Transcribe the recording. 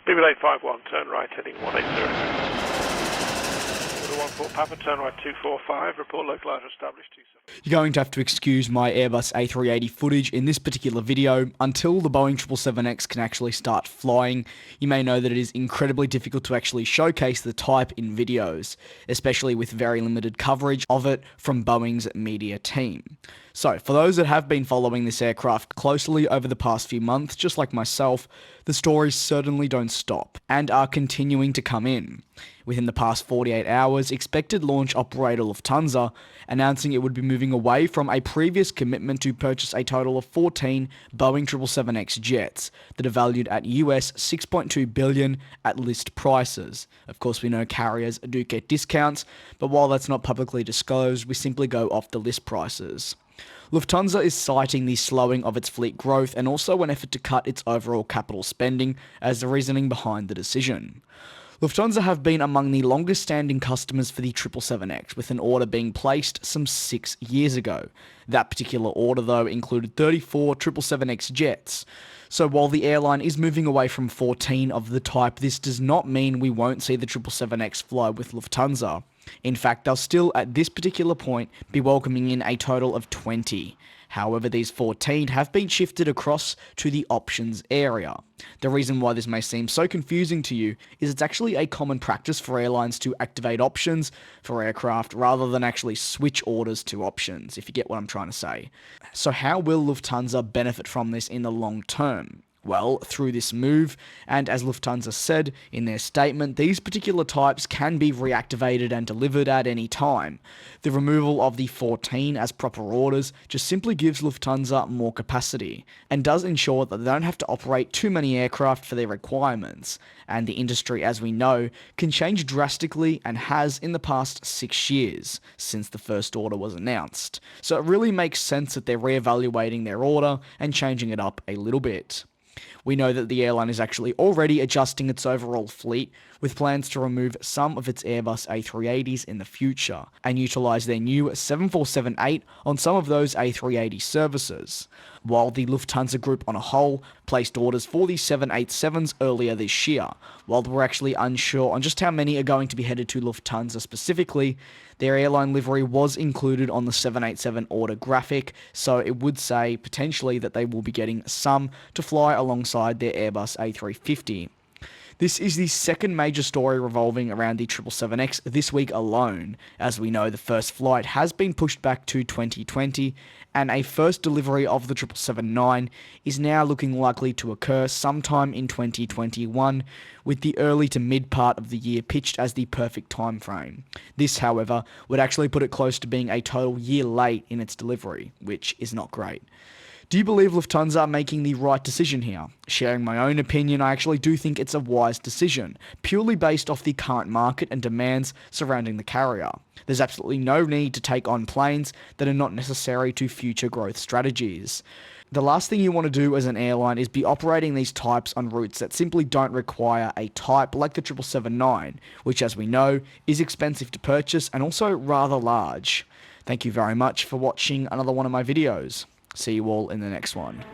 BB851, turn right, heading 180. 14 Papa, turn right 245, report localizer established 27. You're going to have to excuse my Airbus A380 footage in this particular video. Until the Boeing 777X can actually start flying, you may know that it is incredibly difficult to actually showcase the type in videos, especially with very limited coverage of it from Boeing's media team. So, for those that have been following this aircraft closely over the past few months, just like myself, the stories certainly don't stop, and are continuing to come in. Within the past 48 hours, expected launch operator Lufthansa announcing it would be moving away from a previous commitment to purchase a total of 14 Boeing 777X jets that are valued at US $6.2 billion at list prices. Of course, we know carriers do get discounts, but while that's not publicly disclosed, we simply go off the list prices. Lufthansa is citing the slowing of its fleet growth and also an effort to cut its overall capital spending as the reasoning behind the decision. Lufthansa have been among the longest standing customers for the 777X, with an order being placed some 6 years ago. That particular order, though, included 34 777X jets. So while the airline is moving away from 14 of the type, this does not mean we won't see the 777X fly with Lufthansa. In fact, they'll still, at this particular point, be welcoming in a total of 20. However, these 14 have been shifted across to the options area. The reason why this may seem so confusing to you is it's actually a common practice for airlines to activate options for aircraft rather than actually switch orders to options, if you get what I'm trying to say. So how will Lufthansa benefit from this in the long term? Well, through this move, and as Lufthansa said in their statement, these particular types can be reactivated and delivered at any time. The removal of the 14 as proper orders just simply gives Lufthansa more capacity, and does ensure that they don't have to operate too many aircraft for their requirements, and the industry, as we know, can change drastically and has in the past 6 years, since the first order was announced. So it really makes sense that they're reevaluating their order and changing it up a little bit. We know that the airline is actually already adjusting its overall fleet, with plans to remove some of its Airbus A380s in the future, and utilise their new 747-8 on some of those A380 services, while the Lufthansa Group on a whole placed orders for the 787s earlier this year. While we're actually unsure on just how many are going to be headed to Lufthansa specifically, their airline livery was included on the 787 order graphic, so it would say potentially that they will be getting some to fly alongside their Airbus A350. This is the second major story revolving around the 777X this week alone. As we know, the first flight has been pushed back to 2020, and a first delivery of the 777-9 is now looking likely to occur sometime in 2021, with the early to mid part of the year pitched as the perfect time frame. This, however, would actually put it close to being a total year late in its delivery, which is not great. Do you believe Lufthansa are making the right decision here? Sharing my own opinion, I actually do think it's a wise decision, purely based off the current market and demands surrounding the carrier. There's absolutely no need to take on planes that are not necessary to future growth strategies. The last thing you want to do as an airline is be operating these types on routes that simply don't require a type like the 777-9, which, as we know, is expensive to purchase and also rather large. Thank you very much for watching another one of my videos. See you all in the next one.